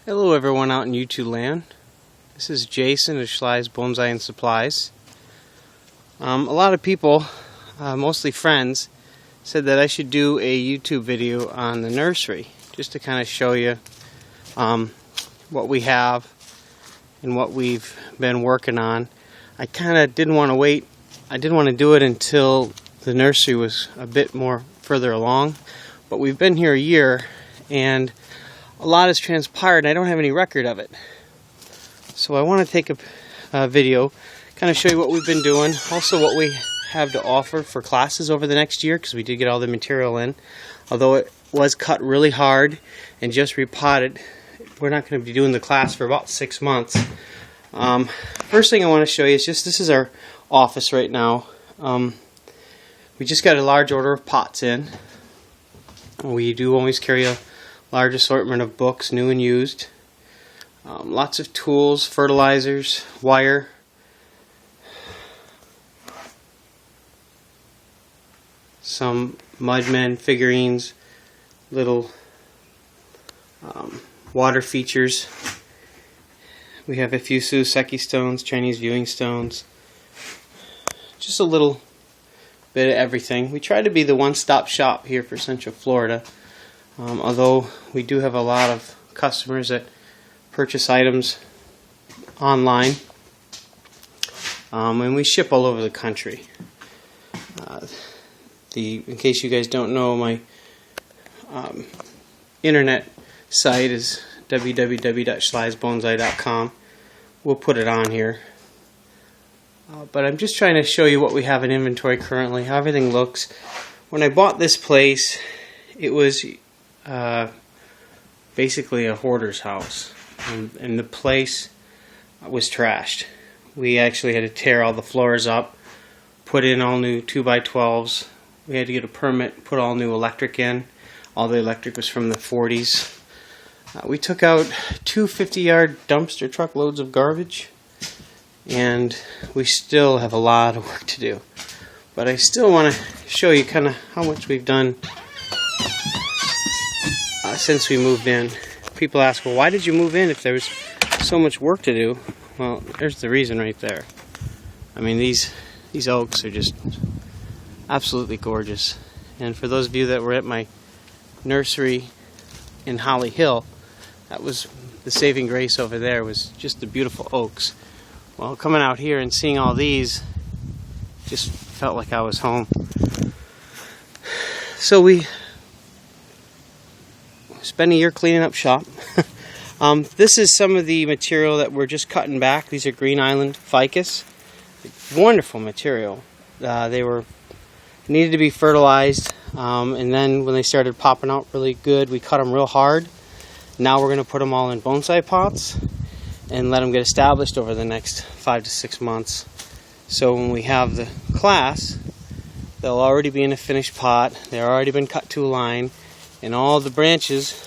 Hello everyone out in YouTube land. This is Jason of Schley's Bonsai and Supplies. A lot of people, mostly friends, said that I should do a YouTube video on the nursery, just to kind of show you what we have and what we've been working on. I kind of didn't want to wait. I didn't want to do it until the nursery was a bit more further along, but we've been here a year and a lot has transpired and I don't have any record of it. So I want to take a video, kind of show you what we've been doing, also what we have to offer for classes over the next year, because we did get all the material in. Although it was cut really hard and just repotted, we're not going to be doing the class for about 6 months. First thing I want to show you is just, this is our office right now. We just got a large order of pots in. We do always carry a large assortment of books, new and used. Lots of tools, fertilizers, wire. Some mudmen figurines, little water features. We have a few Suiseki stones, Chinese viewing stones. Just a little bit of everything. We try to be the one-stop shop here for Central Florida. Although we do have a lot of customers that purchase items online, and we ship all over the country. In case you guys don't know, my internet site is www.schleysbonsai.com. We'll put it on here. But I'm just trying to show you what we have in inventory currently, how everything looks. When I bought this place, it was basically a hoarder's house, and the place was trashed. We actually had to tear all the floors up, put in all new 2x12s. We had to get a permit, put all new electric in. All the electric was from the 40s. We took out 2 50-yard dumpster truckloads of garbage, and we still have a lot of work to do. But I still want to show you kind of how much we've done since we moved in. People ask, well, why did you move in if there was so much work to do? Well, there's the reason right there. I mean, these oaks are just absolutely gorgeous. And for those of you that were at my nursery in Holly Hill, that was the saving grace over there, was just the beautiful oaks. Well, coming out here and seeing all these just felt like I was home. So we spent a year cleaning up shop. This is some of the material that we're just cutting back. These are Green Island ficus. Wonderful material. They needed to be fertilized, and then when they started popping out really good, we cut them real hard. Now we're going to put them all in bonsai pots and let them get established over the next 5 to 6 months. So when we have the class, they'll already be in a finished pot. They've already been cut to a line, and all the branches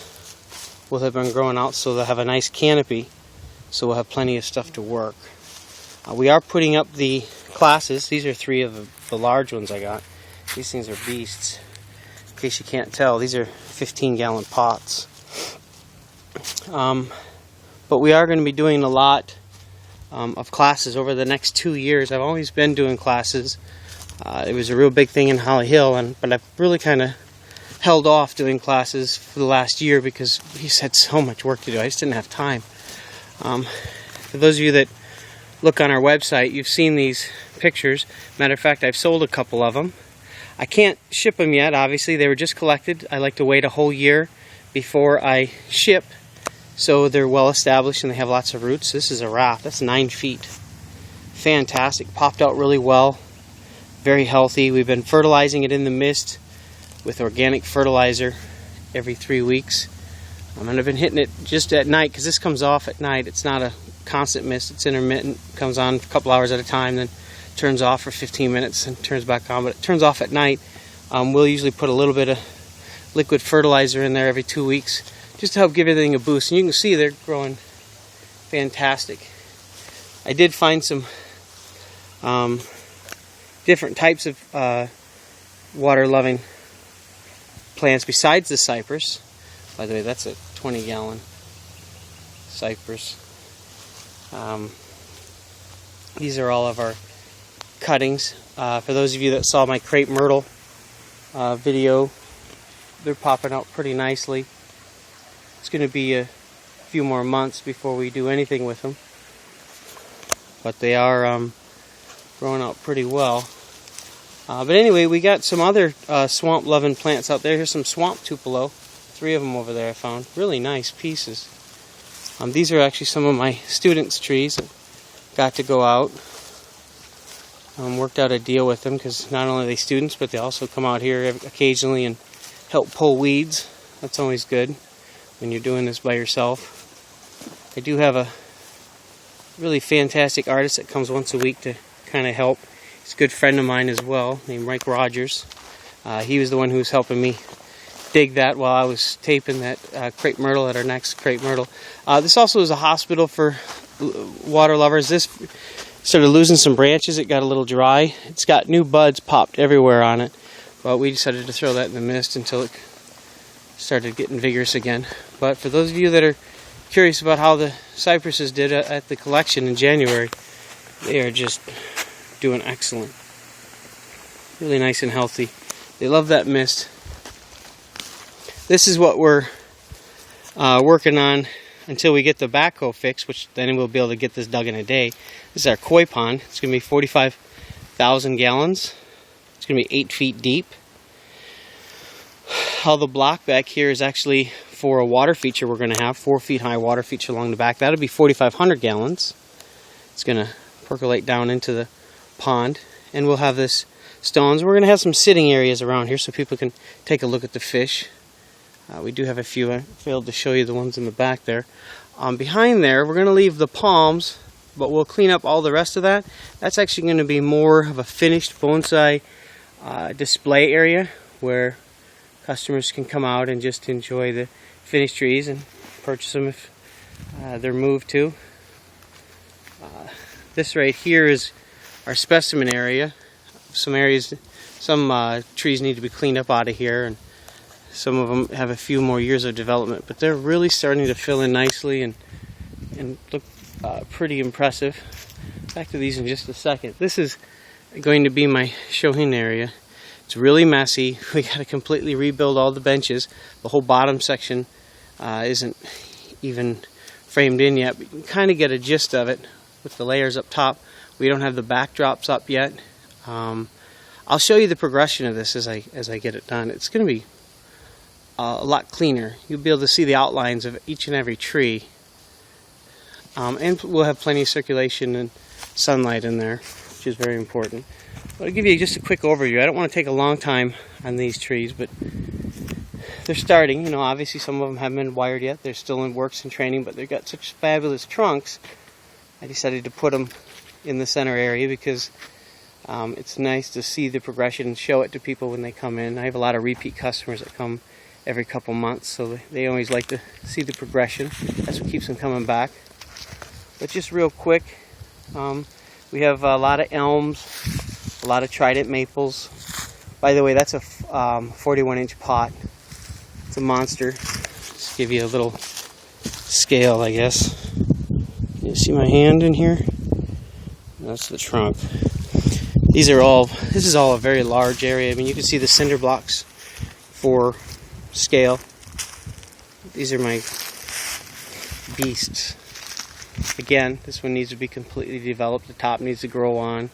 will have been growing out, so they'll have a nice canopy, so we'll have plenty of stuff to work. We are putting up the classes. These are 3 of the large ones I got. These things are beasts. In case you can't tell, these are 15-gallon pots. But we are going to be doing a lot of classes over the next 2 years. I've always been doing classes. It was a real big thing in Holly Hill, but I've really kind of held off doing classes for the last year because we just had so much work to do. I just didn't have time. For those of you that look on our website, you've seen these pictures. Matter of fact, I've sold a couple of them. I can't ship them yet, obviously. They were just collected. I like to wait a whole year before I ship, so they're well established and they have lots of roots. This is a raft. That's 9 feet. Fantastic. Popped out really well. Very healthy. We've been fertilizing it in the mist with organic fertilizer every 3 weeks. And I've been hitting it just at night, because this comes off at night. It's not a constant mist. It's intermittent. It comes on a couple hours at a time, then turns off for 15 minutes and turns back on. But it turns off at night. We'll usually put a little bit of liquid fertilizer in there every 2 weeks, just to help give everything a boost. And you can see they're growing fantastic. I did find some different types of water-loving plants besides the cypress. By the way, that's a 20-gallon cypress. These are all of our cuttings. For those of you that saw my crepe myrtle video, they're popping out pretty nicely. It's going to be a few more months before we do anything with them, but they are growing out pretty well. But anyway, we got some other swamp loving plants out there. Here's some swamp tupelo, 3 of them over there I found. Really nice pieces. These are actually some of my students' trees that got to go out. Worked out a deal with them because not only are they students, but they also come out here occasionally and help pull weeds. That's always good when you're doing this by yourself. I do have a really fantastic artist that comes once a week to kind of help. He's a good friend of mine as well, named Mike Rogers. He was the one who was helping me dig that while I was taping that crepe myrtle at our next crepe myrtle. This also is a hospital for water lovers. This started losing some branches. It got a little dry. It's got new buds popped everywhere on it, but we decided to throw that in the mist until it started getting vigorous again. But for those of you that are curious about how the cypresses did at the collection in January, they are just doing excellent. Really nice and healthy. They love that mist. This is what we're working on until we get the backhoe fixed, which then we'll be able to get this dug in a day. This is our koi pond. It's going to be 45,000 gallons. It's going to be 8 feet deep. All the block back here is actually for a water feature we're going to have, 4 feet high water feature along the back. That'll be 4,500 gallons. It's going to percolate down into the pond, and we'll have this stones. We're going to have some sitting areas around here so people can take a look at the fish. We do have a few. I failed to show you the ones in the back there. Behind there, we're going to leave the palms, but we'll clean up all the rest of that. That's actually going to be more of a finished bonsai display area where customers can come out and just enjoy the finished trees and purchase them if they're moved to. This right here is our specimen area. Some areas, some trees need to be cleaned up out of here, and some of them have a few more years of development, but they're really starting to fill in nicely and look pretty impressive. Back to these in just a second. This is going to be my show-in area. It's really messy. We got to completely rebuild all the benches. The whole bottom section isn't even framed in yet, but you can kind of get a gist of it with the layers up top. We don't have the backdrops up yet. I'll show you the progression of this as I get it done. It's going to be a lot cleaner. You'll be able to see the outlines of each and every tree. And we'll have plenty of circulation and sunlight in there, which is very important. But I'll give you just a quick overview. I don't want to take a long time on these trees, but they're starting. You know, obviously some of them haven't been wired yet. They're still in works and training, but they've got such fabulous trunks. I decided to put them in the center area because it's nice to see the progression and show it to people when they come in. I have a lot of repeat customers that come every couple months, so they always like to see the progression. That's what keeps them coming back. But just real quick, we have a lot of elms, a lot of Trident maples. By the way, that's a 41-inch pot. It's a monster. Just give you a little scale, I guess. You see my hand in here? That's the trunk. This is all a very large area. I mean, you can see the cinder blocks for scale. These are my beasts. Again, this one needs to be completely developed. The top needs to grow on.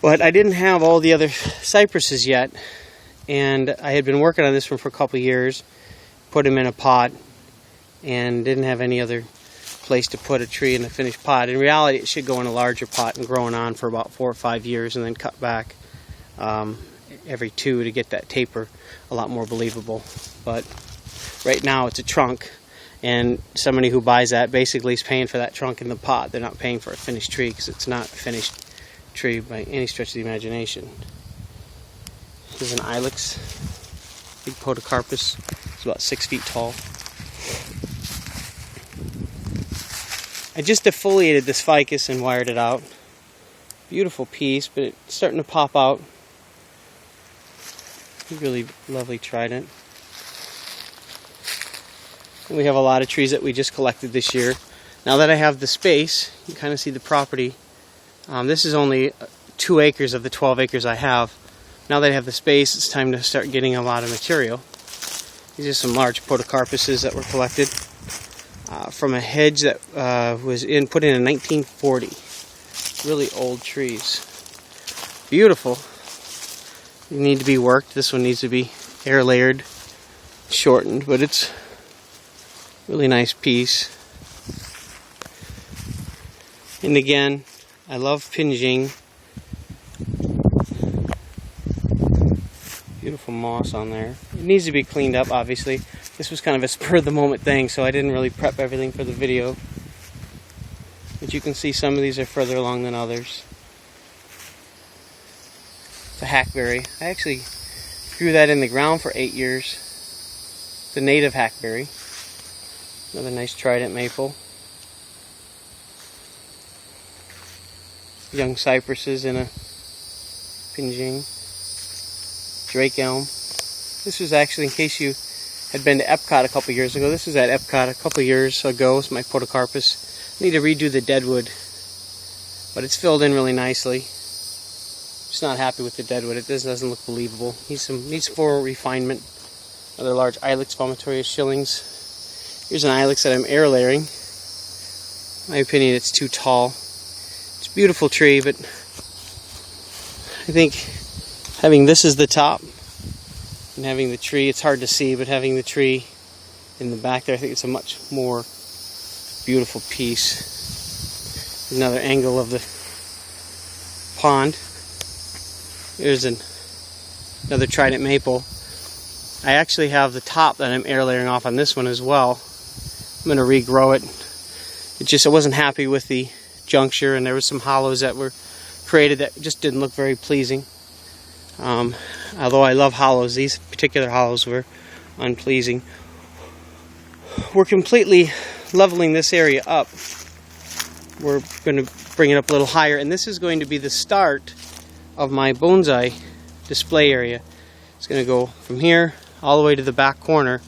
But I didn't have all the other cypresses yet, and I had been working on this one for a couple years, put them in a pot, and didn't have any other place to put a tree in a finished pot. In reality, it should go in a larger pot and growing on for about 4 or 5 years, and then cut back every 2 to get that taper a lot more believable. But right now it's a trunk, and somebody who buys that basically is paying for that trunk in the pot. They're not paying for a finished tree because it's not a finished tree by any stretch of the imagination. This is an ilex, big podocarpus. It's about 6 feet tall. I just defoliated this ficus and wired it out. Beautiful piece, but it's starting to pop out. Really lovely Trident. And we have a lot of trees that we just collected this year. Now that I have the space, you kind of see the property. This is only 2 acres of the 12 acres I have. Now that I have the space, it's time to start getting a lot of material. These are some large podocarpuses that were collected from a hedge that was put in 1940. Really old trees. Beautiful. They need to be worked. This one needs to be air layered, shortened, but it's a really nice piece. And again, I love pinging. Beautiful moss on there. It needs to be cleaned up, obviously. This was kind of a spur of the moment thing, so I didn't really prep everything for the video. But you can see some of these are further along than others. It's a hackberry. I actually grew that in the ground for 8 years. It's a native hackberry. Another nice trident maple. Young cypresses in a pinging. Drake elm. This was actually, in case you had been to Epcot a couple years ago, this was at Epcot a couple years ago. It's my podocarpus. I need to redo the deadwood, but it's filled in really nicely. Just not happy with the deadwood. It doesn't look believable. Needs more refinement. Another large Ilex vomitoria shillings. Here's an Ilex that I'm air layering. In my opinion, it's too tall. It's a beautiful tree, but I think having this as the top and having the tree, it's hard to see, but having the tree in the back there, I think it's a much more beautiful piece. Another angle of the pond. Here's another trident maple. I actually have the top that I'm air layering off on this one as well. I'm going to regrow it. I wasn't happy with the juncture, and there was some hollows that were created that just didn't look very pleasing. Although I love hollows, these particular hollows were unpleasing. We're completely leveling this area up. We're going to bring it up a little higher, and this is going to be the start of my bonsai display area. It's going to go from here all the way to the back corner,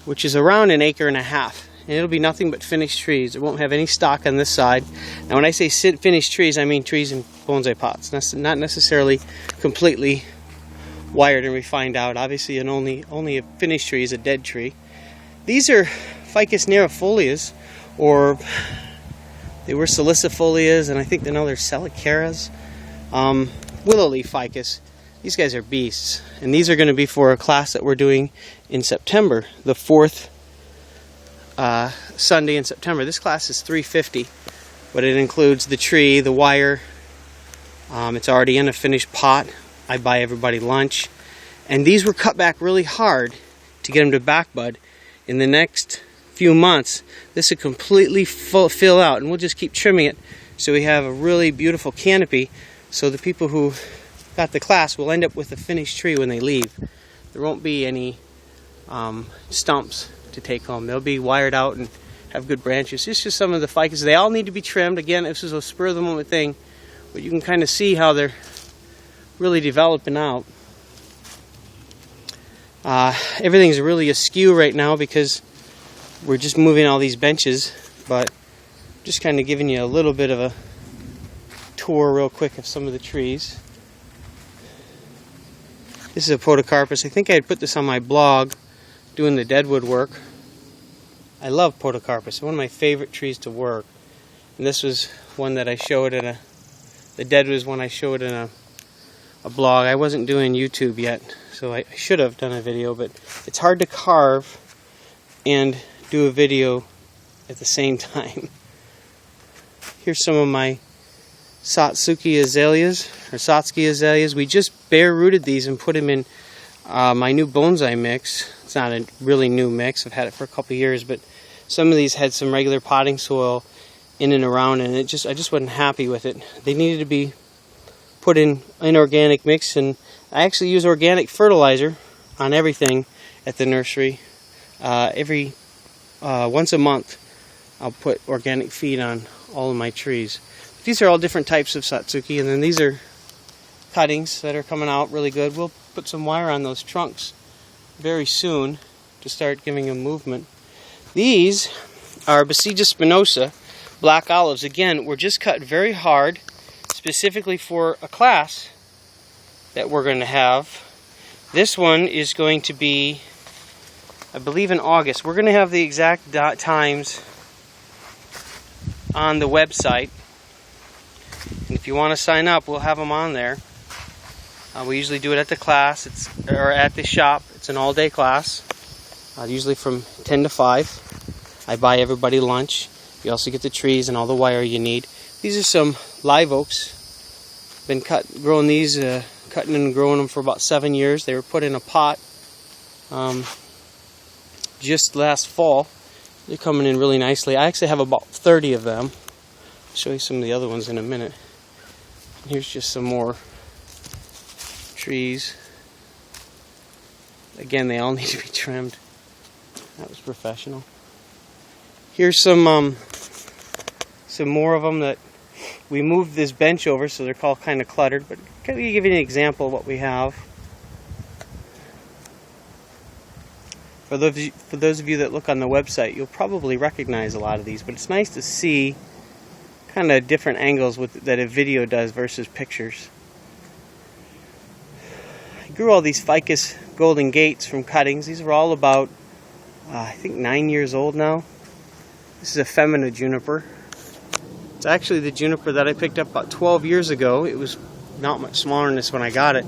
which is around 1.5 acres. And it'll be nothing but finished trees. It won't have any stock on this side. Now when I say finished trees, I mean trees in bonsai pots. That's not necessarily completely wired and refined out. Obviously, only a finished tree is a dead tree. These are Ficus nerifolias, or they were salicifolias, and I think now they're Salicarias. Willow leaf ficus. These guys are beasts, and these are going to be for a class that we're doing in September, the 4th Sunday in September. This class is $350, but it includes the tree, the wire. It's already in a finished pot. I buy everybody lunch, and these were cut back really hard to get them to back bud. In the next few months, this will completely fill out, and we'll just keep trimming it so we have a really beautiful canopy, so the people who got the class will end up with a finished tree when they leave. There won't be any stumps to take home. They'll be wired out and have good branches. It's just some of the ficus. They all need to be trimmed. Again, this is a spur of the moment thing, but you can kind of see how they're really developing out. Everything's really askew right now because we're just moving all these benches, but just kind of giving you a little bit of a tour real quick of some of the trees. This is a podocarpus. I think I had put this on my blog doing the deadwood work. I love podocarpus. One of my favorite trees to work. And this was one that I showed in the deadwood was one I showed in a blog. I wasn't doing YouTube yet, so I should have done a video, but it's hard to carve and do a video at the same time. Here's some of my Satsuki azaleas, or Satsuki azaleas. We just bare rooted these and put them in my new bonsai mix. It's not a really new mix. I've had it for a couple years, but some of these had some regular potting soil in and around, and I just wasn't happy with it. They needed to be put in inorganic mix, and I actually use organic fertilizer on everything at the nursery. Once a month, I'll put organic feed on all of my trees. These are all different types of Satsuki, and then these are cuttings that are coming out really good. We'll put some wire on those trunks very soon to start giving them movement. These are bucida spinosa black olives. Again, were just cut very hard, specifically for a class that we're going to have. This one is going to be, I believe, in August. We're going to have the exact times on the website. And if you want to sign up, we'll have them on there. We usually do it at the class, or at the shop. It's an all-day class, usually from 10 to 5. I buy everybody lunch. You also get the trees and all the wire you need. These are some live oaks. Been growing these, cutting and growing them for about 7 years. They were put in a pot just last fall. They're coming in really nicely. I actually have about 30 of them. I'll show you some of the other ones in a minute. Here's just some more trees. Again, they all need to be trimmed. That was professional. Here's some more of them that we moved this bench over, so they're called kind of cluttered. But can we give you an example of what we have? For those of you that look on the website, you'll probably recognize a lot of these. But it's nice to see kind of different angles that a video does versus pictures. I grew all these Ficus Golden Gates from cuttings. These are all about, I think, 9 years old now. This is a feminine juniper. It's actually the juniper that I picked up about 12 years ago. It was not much smaller than this when I got it.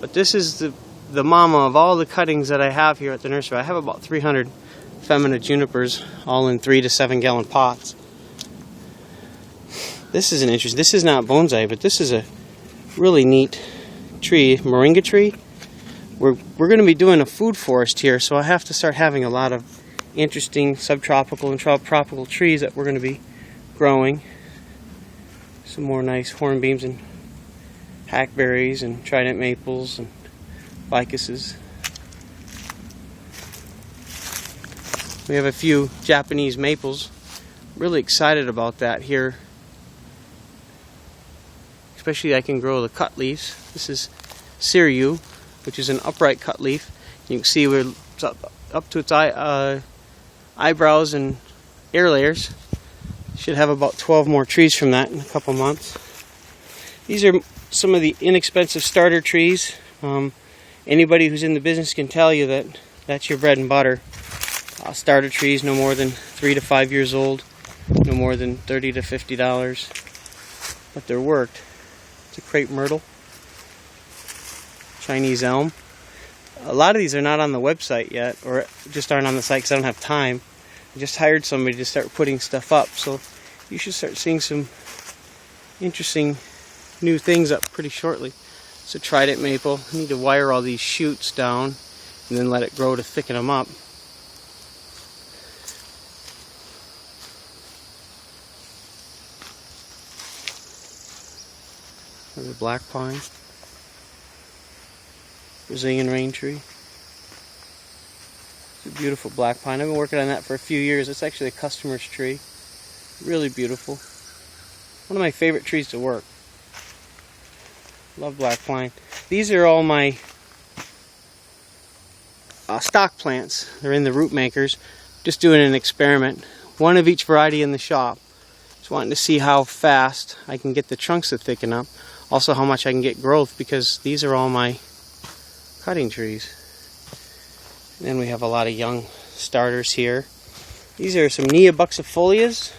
But this is the mama of all the cuttings that I have here at the nursery. I have about 300 feminine junipers, all in 3 to 7 gallon pots. This is an interesting, this is not bonsai, but this is a really neat tree, moringa tree. We're going to be doing a food forest here, so I have to start having a lot of interesting subtropical and tropical trees that we're going to be growing. Some more nice hornbeams and hackberries and trident maples and ficuses. We have a few Japanese maples. Really excited about that here. Especially I can grow the cut leaves. This is Siriu, which is an upright cut leaf. You can see we're up to its eyebrows and air layers. Should have about 12 more trees from that in a couple months. These are some of the inexpensive starter trees. Anybody who's in the business can tell you that that's your bread and butter. Starter trees no more than 3 to 5 years old, no more than $30 to $50, but they're worked. It's a crepe myrtle, Chinese elm. A lot of these are not on the website yet, or just aren't on the site because I don't have time. I just hired somebody to start putting stuff up, so you should start seeing some interesting new things up pretty shortly. It's a trident maple. I need to wire all these shoots down and then let it grow to thicken them up. There's a black pine, Brazilian rain tree. It's a beautiful black pine. I've been working on that for a few years. It's actually a customer's tree. Really beautiful. One of my favorite trees to work. Love black pine. These are all my stock plants. They're in the root makers. Just doing an experiment. One of each variety in the shop. Just wanting to see how fast I can get the trunks to thicken up. Also how much I can get growth, because these are all my cutting trees. And then we have a lot of young starters here. These are some Nashia buxifolias.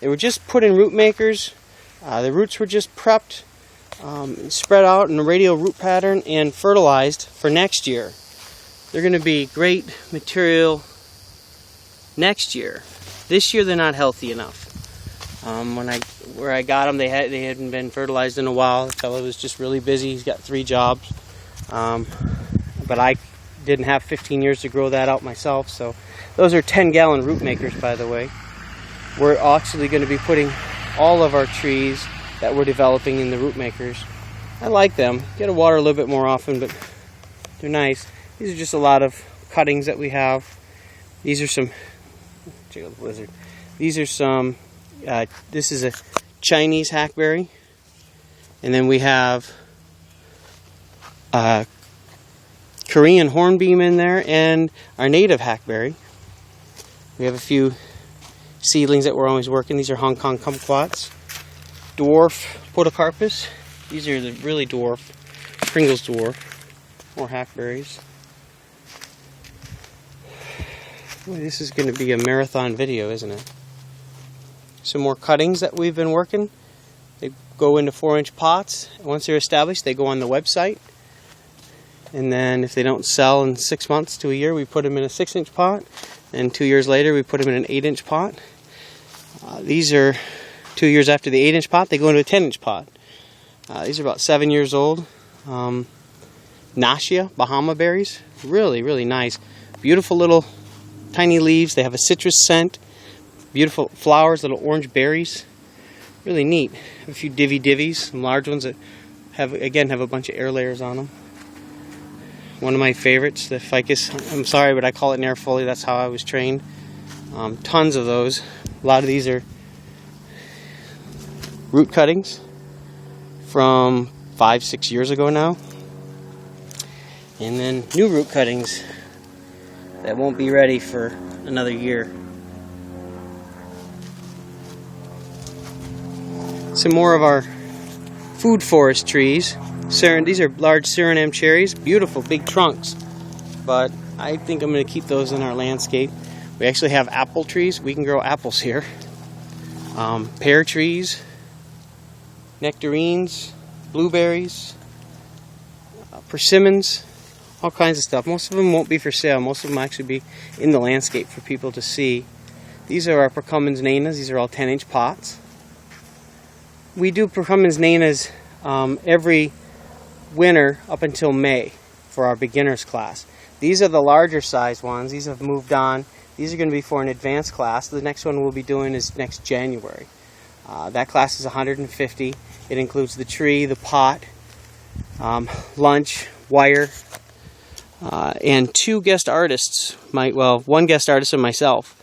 They were just put in root makers. The roots were just prepped, spread out in a radial root pattern, and fertilized for next year. They're going to be great material next year. This year they're not healthy enough. Where I got them, they hadn't been fertilized in a while. The fellow was just really busy. He's got 3 jobs. But I didn't have 15 years to grow that out myself. So those are 10-gallon root makers, by the way. We're actually going to be putting all of our trees that we're developing in the root makers. I like them. Get to water a little bit more often, but they're nice. These are just a lot of cuttings that we have. These are some, check out the lizard. These are some, this is a Chinese hackberry. And then we have Korean hornbeam in there and our native hackberry. We have a few seedlings that we're always working. These are Hong Kong kumquats. Dwarf podocarpus. These are the really dwarf. Pringles dwarf. More hackberries. Boy, this is going to be a marathon video, isn't it? Some more cuttings that we've been working. They go into 4-inch pots. Once they're established, they go on the website. And then if they don't sell in 6 months to a year, we put them in a 6-inch pot. And 2 years later, we put them in an 8-inch pot. These are 2 years after the 8-inch pot, they go into a 10-inch pot. These are about 7 years old. Nashia, Bahama berries. Really, really nice. Beautiful little tiny leaves. They have a citrus scent. Beautiful flowers, little orange berries. Really neat. A few divvies, some large ones that have a bunch of air layers on them. One of my favorites, the Ficus. I'm sorry, but I call it an air foliar. That's how I was trained. Tons of those. A lot of these are root cuttings from 5-6 years ago now. And then new root cuttings that won't be ready for another year. Some more of our food forest trees. These are large Suriname cherries, beautiful big trunks, but I think I'm going to keep those in our landscape. We actually have apple trees. We can grow apples here. Pear trees, nectarines, blueberries, persimmons, all kinds of stuff. Most of them won't be for sale. Most of them will actually be in the landscape for people to see. These are our Percummins nanas. These are all 10-inch pots. We do Percummins nanas every winter up until May for our beginners class. These are the larger size ones. These have moved on. These are going to be for an advanced class. The next one we'll be doing is next January. That class is $150. It includes the tree, the pot, lunch, wire, and 2 guest artists. One guest artist and myself,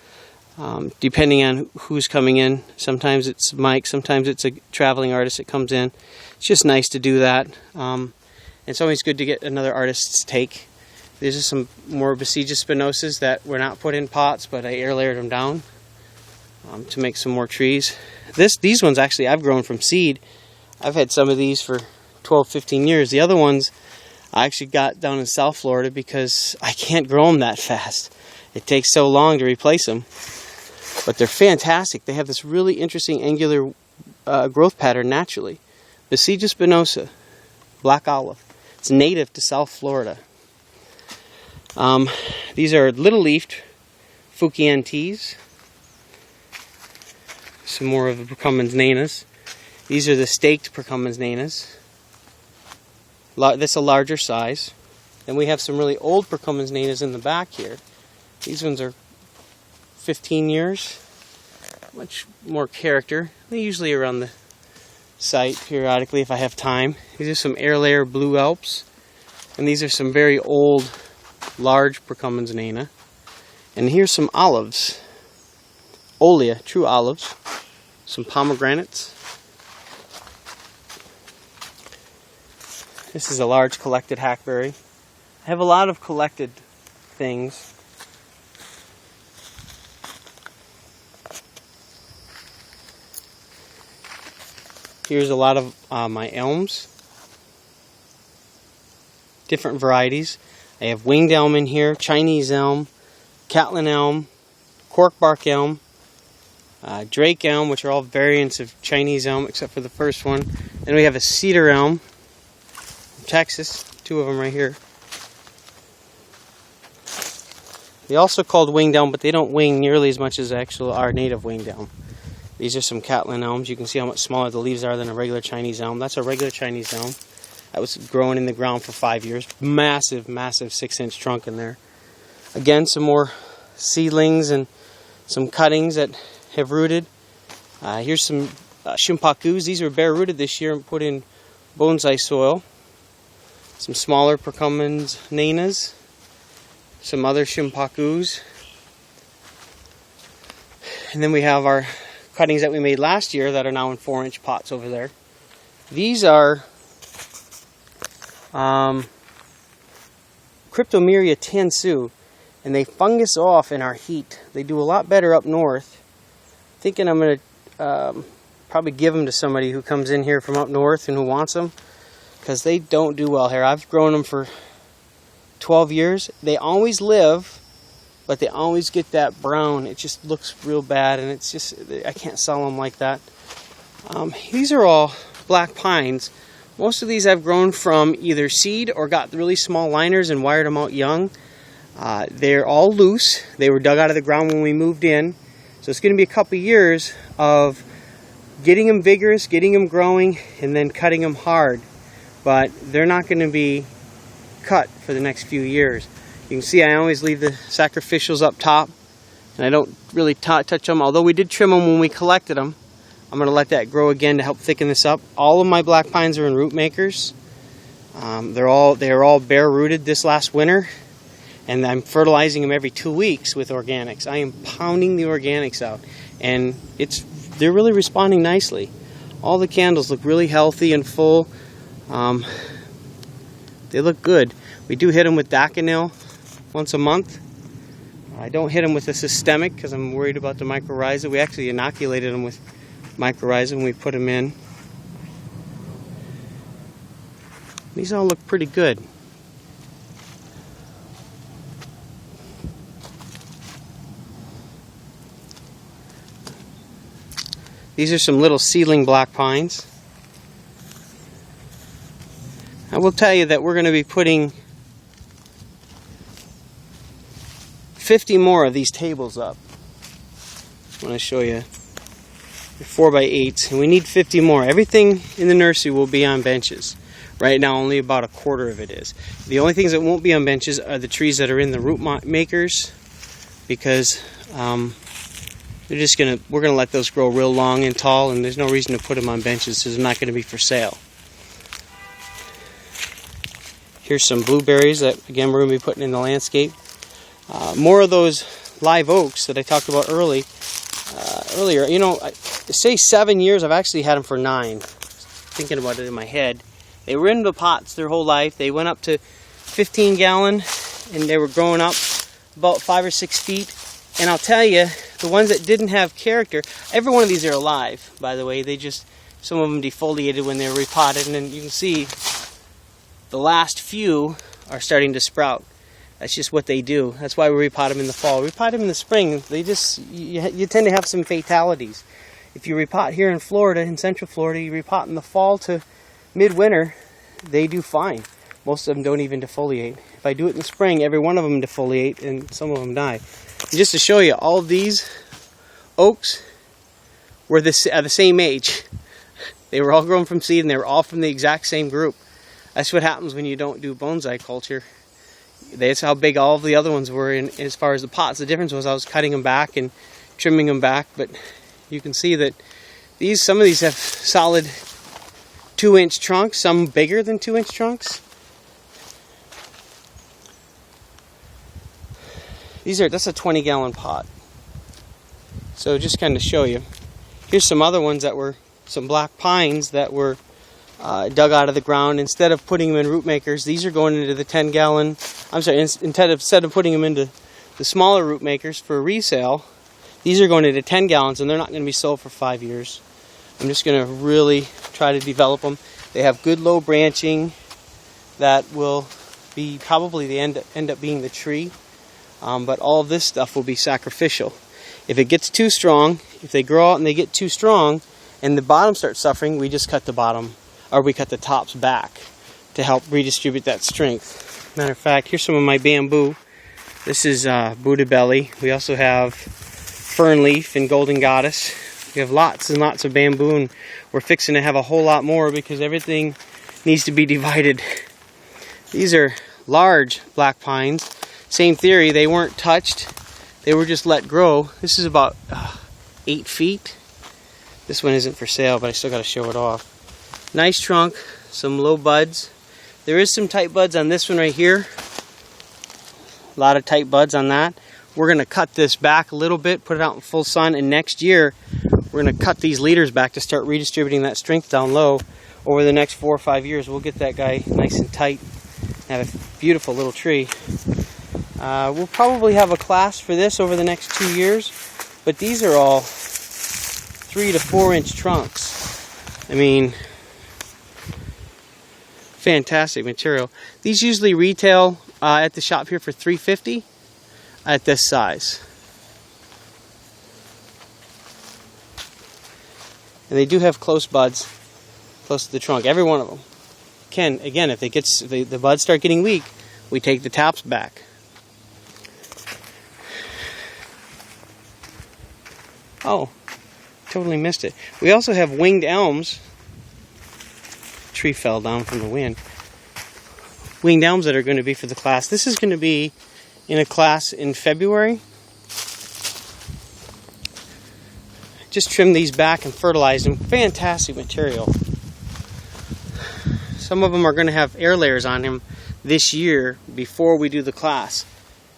depending on who's coming in. Sometimes it's Mike, sometimes it's a traveling artist that comes in. It's just nice to do that. It's always good to get another artist's take. These are some more bucida spinosas that were not put in pots, but I air layered them down to make some more trees. These ones actually I've grown from seed. I've had some of these for 12-15 years. The other ones I actually got down in South Florida because I can't grow them that fast. It takes so long to replace them. But they're fantastic. They have this really interesting angular growth pattern naturally. Bucida spinosa, black olive. It's native to South Florida. These are little-leafed Fukientees. Some more of the Percummins nanas. These are the staked Percummins nanas. This is a larger size. Then we have some really old Percummins nanas in the back here. These ones are 15 years. Much more character. They usually around the site periodically if I have time. These are some air layer blue Alps. And these are some very old, large Percummins nana. And here's some olives. Olea, true olives. Some pomegranates. This is a large collected hackberry. I have a lot of collected things. Here's a lot of my elms. Different varieties. I have winged elm in here, Chinese elm, Catlin elm, corkbark elm, Drake elm, which are all variants of Chinese elm except for the first one. Then we have a cedar elm from Texas, 2 of them right here. They're also called winged elm, but they don't wing nearly as much as actual our native winged elm. These are some Catlin elms. You can see how much smaller the leaves are than a regular Chinese elm. That's a regular Chinese elm. That was growing in the ground for 5 years. Massive, massive 6-inch trunk in there. Again, some more seedlings and some cuttings that have rooted. Here's some shimpakus. These were bare rooted this year and put in bonsai soil. Some smaller Percummins nanas. Some other shimpakus. And then we have our cuttings that we made last year that are now in 4-inch pots over there. These are Cryptomeria tansu. and they fungus off in our heat. They do a lot better up north. Thinking I'm going to probably give them to somebody who comes in here from up north and who wants them, because they don't do well here. I've grown them for 12 years. They always live, but they always get that brown. It just looks real bad, and it's just, I can't sell them like that. These are all black pines. Most of these I've grown from either seed or got really small liners and wired them out young. They're all loose. They were dug out of the ground when we moved in. So it's going to be a couple years of getting them vigorous, getting them growing, and then cutting them hard. But they're not going to be cut for the next few years. You can see I always leave the sacrificials up top, and I don't really touch them. Although we did trim them when we collected them, I'm going to let that grow again to help thicken this up. All of my black pines are in root makers. They're all bare rooted this last winter. And I'm fertilizing them every 2 weeks with organics. I am pounding the organics out, and they're really responding nicely. All the candles look really healthy and full. They look good. We do hit them with daconil once a month. I don't hit them with a systemic because I'm worried about the mycorrhiza. We actually inoculated them with mycorrhiza when we put them in. These all look pretty good. These are some little seedling black pines. I will tell you that we're going to be putting 50 more of these tables up. I want to show you. They're 4x8s, and we need 50 more. Everything in the nursery will be on benches. Right now, only about a quarter of it is. The only things that won't be on benches are the trees that are in the root makers, because we're gonna let those grow real long and tall, and there's no reason to put them on benches, so they're not going to be for sale. Here's some blueberries that, again, we're going to be putting in the landscape. More of those live oaks that I talked about earlier. You know, say 7 years. I've actually had them for 9. Thinking about it in my head. They were in the pots their whole life. They went up to 15 gallon, and they were growing up about 5 or 6 feet. And I'll tell you, the ones that didn't have character, every one of these are alive, by the way. Some of them defoliated when they were repotted, and then you can see the last few are starting to sprout. That's just what they do. That's why we repot them in the fall. Repot them in the spring, you tend to have some fatalities. If you repot here in Florida, in Central Florida, you repot in the fall to midwinter, they do fine. Most of them don't even defoliate. If I do it in the spring, every one of them defoliate, and some of them die. And just to show you, all of these oaks were at the same age. They were all grown from seed, and they were all from the exact same group. That's what happens when you don't do bonsai culture. That's how big all of the other ones were as far as the pots. The difference was I was cutting them back and trimming them back, but you can see that some of these have solid 2-inch trunks, some bigger than 2-inch trunks. That's a 20-gallon pot. So just kind of show you. Here's some other ones that were some black pines that were dug out of the ground. Instead of putting them in root makers, these are going into the 10-gallon. I'm sorry, instead of putting them into the smaller root makers for resale, these are going into 10 gallons, and they're not going to be sold for 5 years. I'm just going to really try to develop them. They have good low branching that will be probably the end up being the tree. But all of this stuff will be sacrificial. If it gets too strong, if they grow out and they get too strong, and the bottom starts suffering, we just cut the bottom, or we cut the tops back to help redistribute that strength. Matter of fact, here's some of my bamboo. This is Buddha belly. We also have fern leaf and golden goddess. We have lots and lots of bamboo, and we're fixing to have a whole lot more because everything needs to be divided. These are large black pines. Same theory, they weren't touched. They were just let grow. This is about 8 feet. This one isn't for sale, but I still got to show it off. Nice trunk, some low buds. There is some tight buds on this one right here. A lot of tight buds on that. We're going to cut this back a little bit, put it out in full sun, and next year we're going to cut these leaders back to start redistributing that strength down low. Over the next 4 or 5 years, we'll get that guy nice and tight and have a beautiful little tree. We'll probably have a class for this over the next 2 years, but these are all 3 to 4 inch trunks. I mean, fantastic material. These usually retail at the shop here for $3.50 at this size. And they do have close buds close to the trunk, every one of them. Again, if the buds start getting weak, we take the tops back. Oh, totally missed it. We also have winged elms. Tree fell down from the wind. Winged elms that are going to be for the class. This is going to be in a class in February. Just trimmed these back and fertilized them. Fantastic material. Some of them are going to have air layers on them this year before we do the class,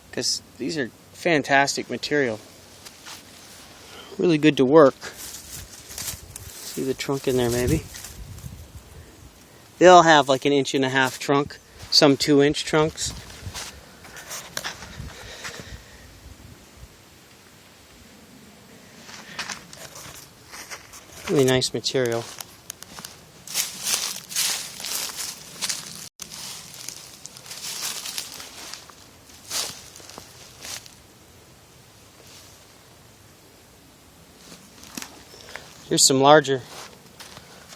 because these are fantastic material. Really good to work. See the trunk in there maybe. They'll have like an 1.5 inch trunk, some 2 inch trunks. Really nice material. Here's some larger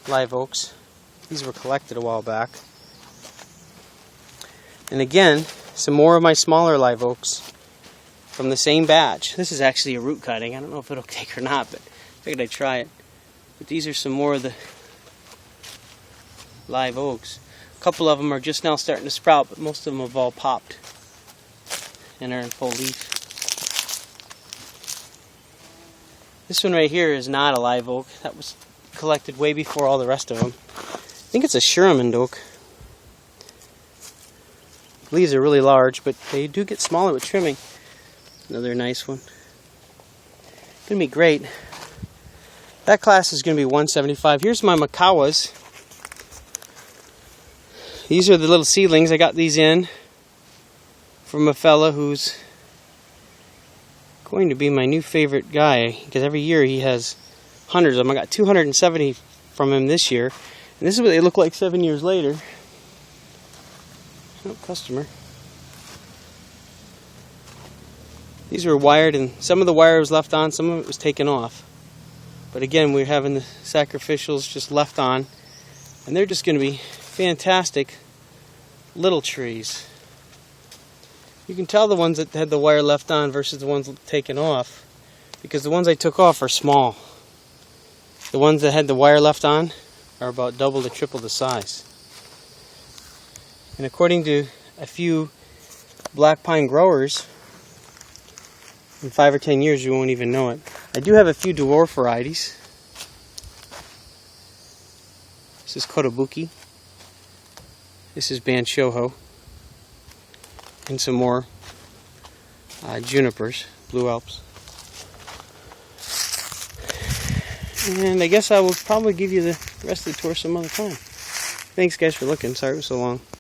live oaks. These were collected a while back. And again, some more of my smaller live oaks from the same batch. This is actually a root cutting. I don't know if it'll take or not, but I figured I'd try it. But these are some more of the live oaks. A couple of them are just now starting to sprout, but most of them have all popped and are in full leaf. This one right here is not a live oak. That was collected way before all the rest of them. I think it's a Sherman oak. Leaves are really large, but they do get smaller with trimming. Another nice one. Gonna be great. That class is going to be $175. Here's my Macawas. These are the little seedlings. I got these in from a fella who's going to be my new favorite guy, because every year he has hundreds of them. I got 270 from him this year. And this is what they look like 7 years later. Oh, customer. These were wired, and some of the wire was left on, some of it was taken off. But again, we're having the sacrificials just left on, and they're just going to be fantastic little trees. You can tell the ones that had the wire left on versus the ones taken off, because the ones I took off are small. The ones that had the wire left on are about double to triple the size. And according to a few black pine growers, in 5 or 10 years you won't even know it. I do have a few dwarf varieties. This is Kotobuki. This is Banshoho. And some more junipers, blue Alps. And I guess I will probably give you the rest of the tour some other time. Thanks guys for looking. Sorry it was so long.